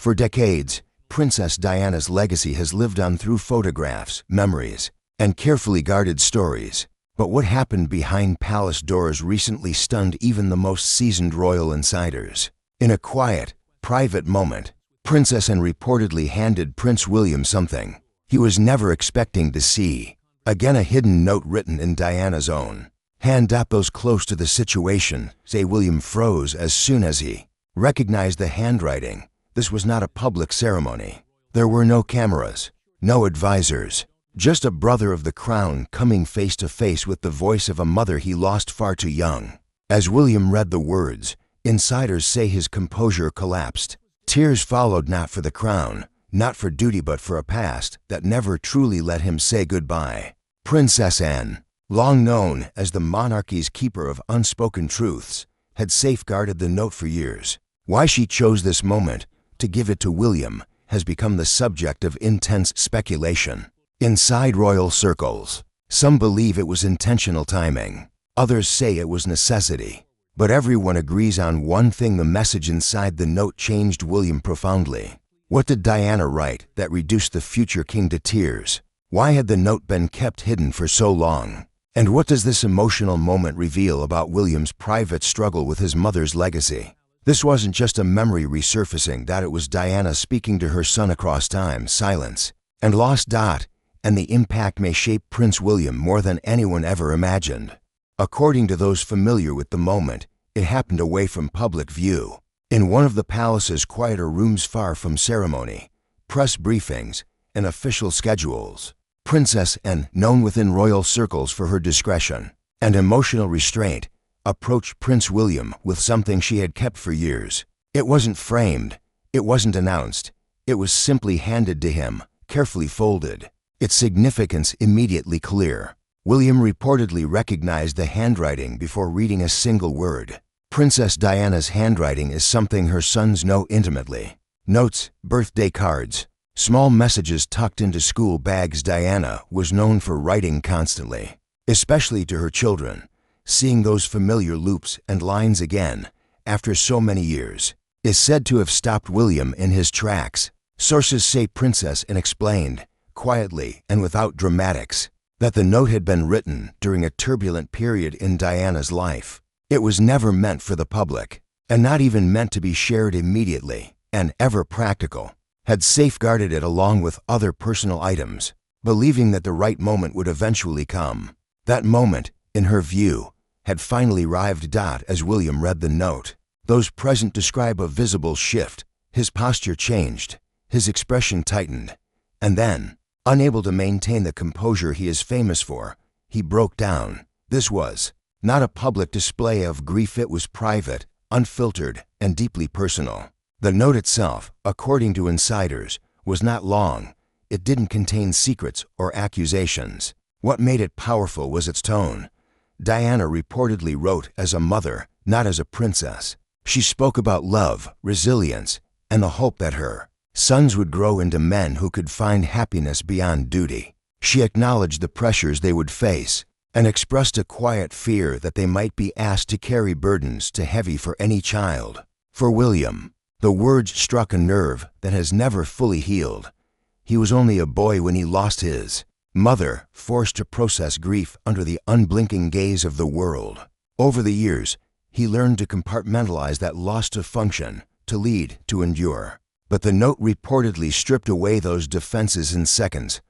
For decades, Princess Diana's legacy has lived on through photographs, memories, and carefully guarded stories. But what happened behind palace doors recently stunned even the most seasoned royal insiders. In a quiet, private moment, Princess Anne reportedly handed Prince William something he was never expecting to see. Again, a hidden note written in Diana's own hand. Those close to the situation say William froze as soon as he recognized the handwriting. This was not a public ceremony. There were no cameras, no advisors, just a brother of the crown coming face to face with the voice of a mother he lost far too young. As William read the words, insiders say his composure collapsed. Tears followed, not for the crown, not for duty, but for a past that never truly let him say goodbye. Princess Anne, long known as the monarchy's keeper of unspoken truths, had safeguarded the note for years. Why she chose this moment to give it to William has become the subject of intense speculation. Inside royal circles, some believe it was intentional timing. Others say it was necessity. But everyone agrees on one thing: the message inside the note changed William profoundly. What did Diana write that reduced the future king to tears? Why had the note been kept hidden for so long? And what does this emotional moment reveal about William's private struggle with his mother's legacy? This wasn't just a memory resurfacing, that it was Diana speaking to her son across time, silence, and lost. And the impact may shape Prince William more than anyone ever imagined. According to those familiar with the moment, it happened away from public view, in one of the palace's quieter rooms, far from ceremony, press briefings, and official schedules. Princess Anne, known within royal circles for her discretion and emotional restraint, approached Prince William with something she had kept for years. It wasn't framed, it wasn't announced, it was simply handed to him, carefully folded, its significance immediately clear. William reportedly recognized the handwriting before reading a single word. Princess Diana's handwriting is something her sons know intimately. Notes, birthday cards, small messages tucked into school bags. Diana was known for writing constantly, especially to her children. Seeing those familiar loops and lines again, after so many years, is said to have stopped William in his tracks. Sources say Princess Anne explained, quietly and without dramatics, that the note had been written during a turbulent period in Diana's life. It was never meant for the public, and not even meant to be shared immediately, and ever practical, had safeguarded it along with other personal items, believing that the right moment would eventually come. That moment, in her view, had finally arrived. As William read the note, those present describe a visible shift. His posture changed, his expression tightened, and then, unable to maintain the composure he is famous for, he broke down. This was not a public display of grief, it was private, unfiltered, and deeply personal. The note itself, according to insiders, was not long. It didn't contain secrets or accusations. What made it powerful was its tone. Diana reportedly wrote as a mother, not as a princess. She spoke about love, resilience, and the hope that her sons would grow into men who could find happiness beyond duty. She acknowledged the pressures they would face and expressed a quiet fear that they might be asked to carry burdens too heavy for any child. For William, the words struck a nerve that has never fully healed. He was only a boy when he lost his mother, forced to process grief under the unblinking gaze of the world. Over the years, he learned to compartmentalize that loss, to function, to lead, to endure. But the note reportedly stripped away those defenses in seconds.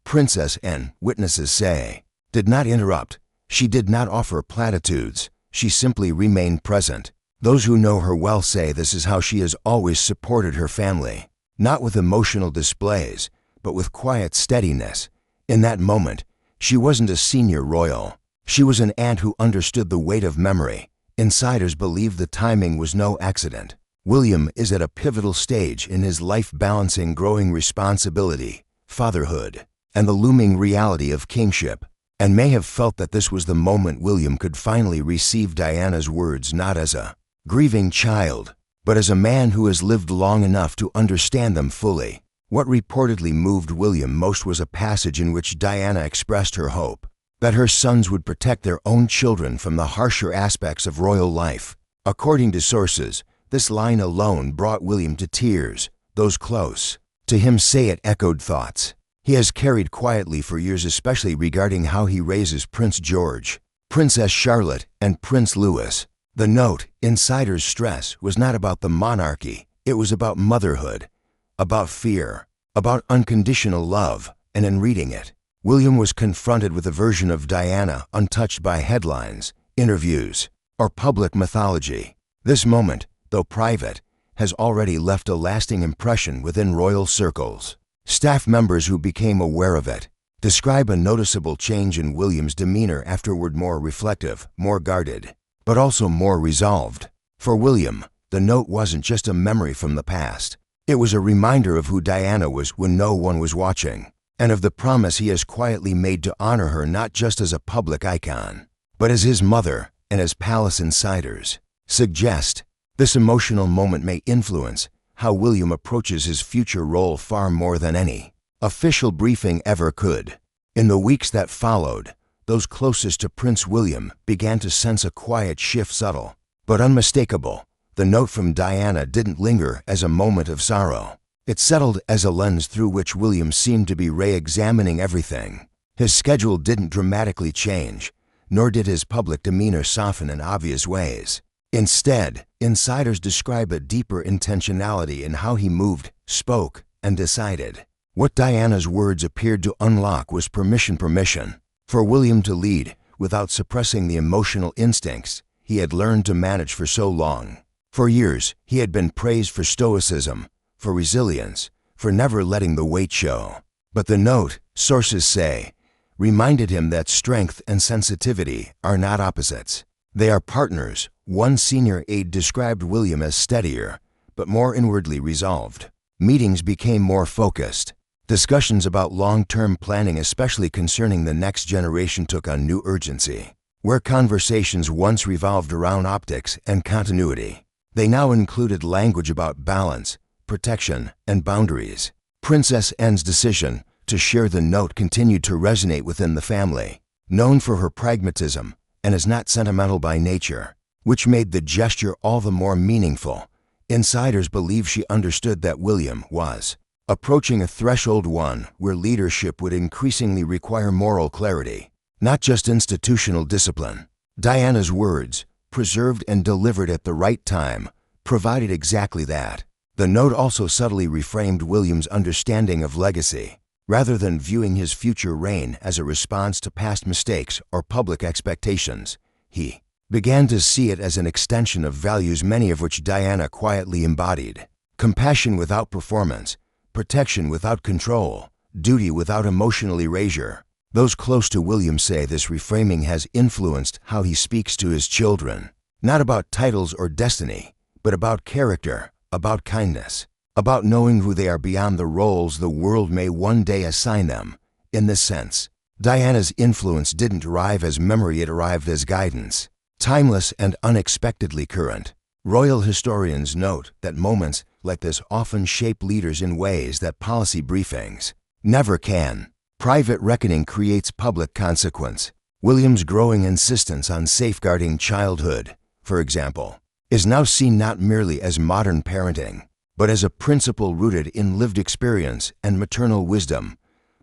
Princess Anne, witnesses say, did not interrupt. She did not offer platitudes. She simply remained present. Those who know her well say this is how she has always supported her family. Not with emotional displays, but with quiet steadiness. In that moment, she wasn't a senior royal. She was an aunt who understood the weight of memory. Insiders believe the timing was no accident. William is at a pivotal stage in his life, balancing growing responsibility, fatherhood, and the looming reality of kingship, and may have felt that this was the moment William could finally receive Diana's words, not as a grieving child, but as a man who has lived long enough to understand them fully. What reportedly moved William most was a passage in which Diana expressed her hope that her sons would protect their own children from the harsher aspects of royal life. According to sources, this line alone brought William to tears. those close to him say it echoed thoughts he has carried quietly for years, especially regarding how he raises Prince George, Princess Charlotte, and Prince Louis. The note, Insider's stress, was not about the monarchy. It was about motherhood, about fear, about unconditional love, and in reading it, William was confronted with a version of Diana untouched by headlines, interviews, or public mythology. This moment, though private, has already left a lasting impression within royal circles. Staff members who became aware of it describe a noticeable change in William's demeanor afterward, more reflective, more guarded, but also more resolved. For William, the note wasn't just a memory from the past. It was a reminder of who Diana was when no one was watching, and of the promise he has quietly made to honor her not just as a public icon, but as his mother and as palace insiders suggest. This emotional moment may influence how William approaches his future role far more than any official briefing ever could. In the weeks that followed, those closest to Prince William began to sense a quiet shift, subtle but unmistakable. The note from Diana didn't linger as a moment of sorrow. It settled as a lens through which William seemed to be re-examining everything. His schedule didn't dramatically change, nor did his public demeanor soften in obvious ways. Instead, insiders describe a deeper intentionality in how he moved, spoke, and decided. What Diana's words appeared to unlock was permission for William to lead without suppressing the emotional instincts he had learned to manage for so long. For years, he had been praised for stoicism, for resilience, for never letting the weight show. But the note, sources say, reminded him that strength and sensitivity are not opposites. They are partners. One senior aide described William as steadier, but more inwardly resolved. Meetings became more focused. Discussions about long-term planning, especially concerning the next generation, took on new urgency. Where conversations once revolved around optics and continuity, they now included language about balance, protection, and boundaries. Princess Anne's decision to share the note continued to resonate within the family. Known for her pragmatism and as not sentimental by nature, which made the gesture all the more meaningful, insiders believe she understood that William was approaching a threshold, one where leadership would increasingly require moral clarity, not just institutional discipline. Diana's words, preserved and delivered at the right time, provided exactly that. The note also subtly reframed William's understanding of legacy. Rather than viewing his future reign as a response to past mistakes or public expectations, he began to see it as an extension of values, many of which Diana quietly embodied. Compassion without performance, protection without control, duty without emotional erasure. Those close to William say this reframing has influenced how he speaks to his children. Not about titles or destiny, but about character, about kindness, about knowing who they are beyond the roles the world may one day assign them. In this sense, Diana's influence didn't arrive as memory, it arrived as guidance, timeless and unexpectedly current. Royal historians note that moments like this often shape leaders in ways that policy briefings never can. Private reckoning creates public consequence. William's growing insistence on safeguarding childhood, for example, is now seen not merely as modern parenting, but as a principle rooted in lived experience and maternal wisdom.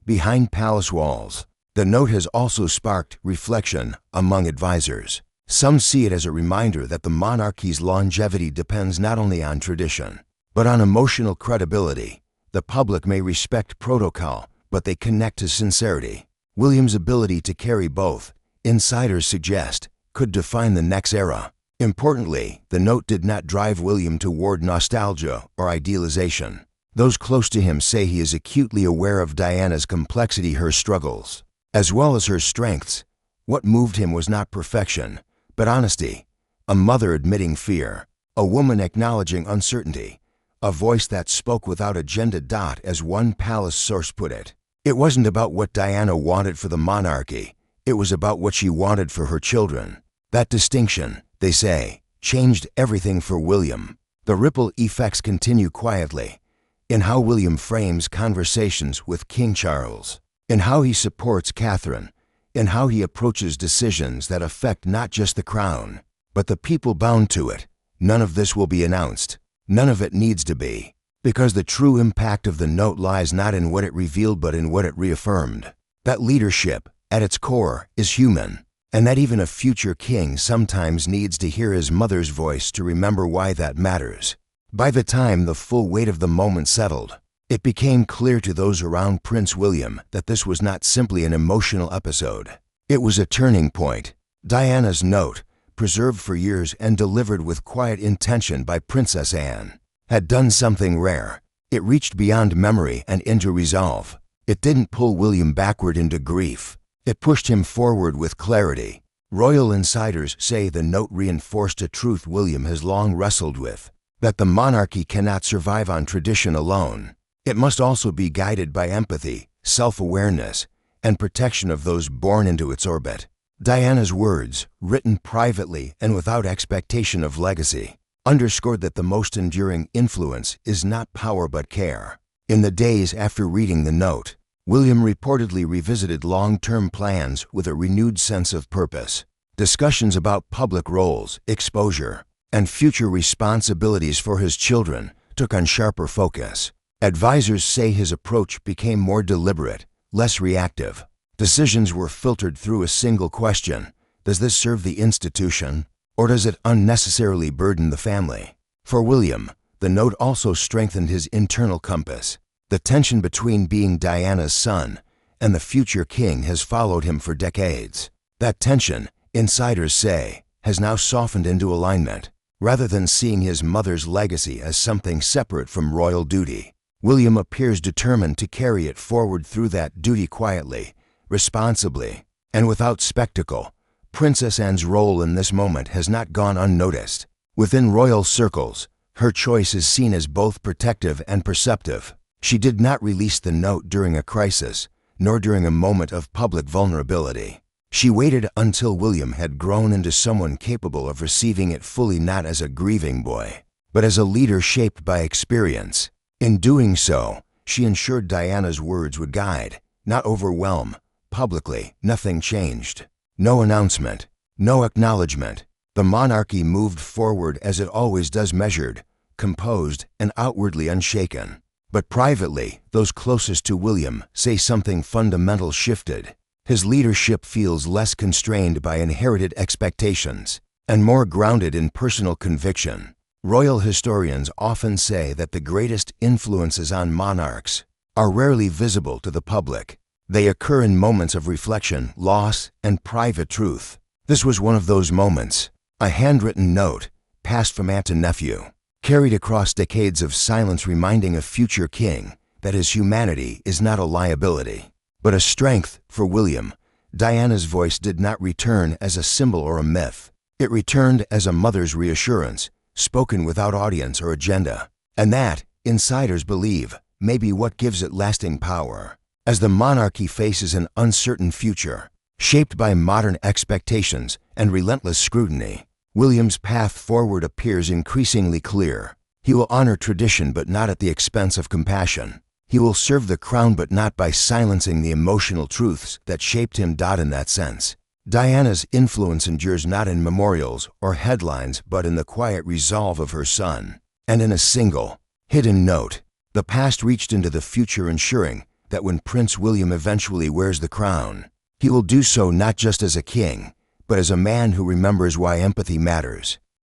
Behind palace walls, the note has also sparked reflection among advisors. Some see it as a reminder that the monarchy's longevity depends not only on tradition, but on emotional credibility. The public may respect protocol, but they connect to sincerity. William's ability to carry both, insiders suggest, could define the next era. Importantly, the note did not drive William toward nostalgia or idealization. Those close to him say he is acutely aware of Diana's complexity, her struggles, as well as her strengths. What moved him was not perfection, but honesty. A mother admitting fear, a woman acknowledging uncertainty, a voice that spoke without agenda. As one palace source put it, it wasn't about what Diana wanted for the monarchy, it was about what she wanted for her children. That distinction, they say, changed everything for William. The ripple effects continue quietly, in how William frames conversations with King Charles, in how he supports Catherine, in how he approaches decisions that affect not just the crown, but the people bound to it. None of this will be announced. None of it needs to be. Because the true impact of the note lies not in what it revealed but in what it reaffirmed. That leadership, at its core, is human, and that even a future king sometimes needs to hear his mother's voice to remember why that matters. By the time the full weight of the moment settled, it became clear to those around Prince William that this was not simply an emotional episode. It was a turning point. Diana's note, preserved for years and delivered with quiet intention by Princess Anne, had done something rare. It reached beyond memory and into resolve. It didn't pull William backward into grief. It pushed him forward with clarity. Royal insiders say the note reinforced a truth William has long wrestled with, that the monarchy cannot survive on tradition alone. It must also be guided by empathy, self-awareness, and protection of those born into its orbit. Diana's words, written privately and without expectation of legacy, underscored that the most enduring influence is not power but care. In the days after reading the note, William reportedly revisited long-term plans with a renewed sense of purpose. Discussions about public roles, exposure, and future responsibilities for his children took on sharper focus. Advisors say his approach became more deliberate, less reactive. Decisions were filtered through a single question: does this serve the institution, or does it unnecessarily burden the family? For William, the note also strengthened his internal compass. The tension between being Diana's son and the future king has followed him for decades. That tension, insiders say, has now softened into alignment. Rather than seeing his mother's legacy as something separate from royal duty, William appears determined to carry it forward through that duty quietly, responsibly, and without spectacle. Princess Anne's role in this moment has not gone unnoticed. Within royal circles, her choice is seen as both protective and perceptive. She did not release the note during a crisis, nor during a moment of public vulnerability. She waited until William had grown into someone capable of receiving it fully, not as a grieving boy, but as a leader shaped by experience. In doing so, she ensured Diana's words would guide, not overwhelm. Publicly, nothing changed. No announcement, no acknowledgement. The monarchy moved forward as it always does, measured, composed, and outwardly unshaken. But privately, those closest to William say something fundamental shifted. His leadership feels less constrained by inherited expectations and more grounded in personal conviction. Royal historians often say that the greatest influences on monarchs are rarely visible to the public. They occur in moments of reflection, loss, and private truth. This was one of those moments. A handwritten note, passed from aunt to nephew, carried across decades of silence, reminding a future king that his humanity is not a liability, but a strength. For William, Diana's voice did not return as a symbol or a myth. It returned as a mother's reassurance, spoken without audience or agenda. And that, insiders believe, may be what gives it lasting power. As the monarchy faces an uncertain future, shaped by modern expectations and relentless scrutiny, William's path forward appears increasingly clear. He will honor tradition but not at the expense of compassion. He will serve the crown but not by silencing the emotional truths that shaped him. In that sense, Diana's influence endures not in memorials or headlines but in the quiet resolve of her son. And in a single, hidden note, the past reached into the future, ensuring that when Prince William eventually wears the crown, he will do so not just as a king, but as a man who remembers why empathy matters,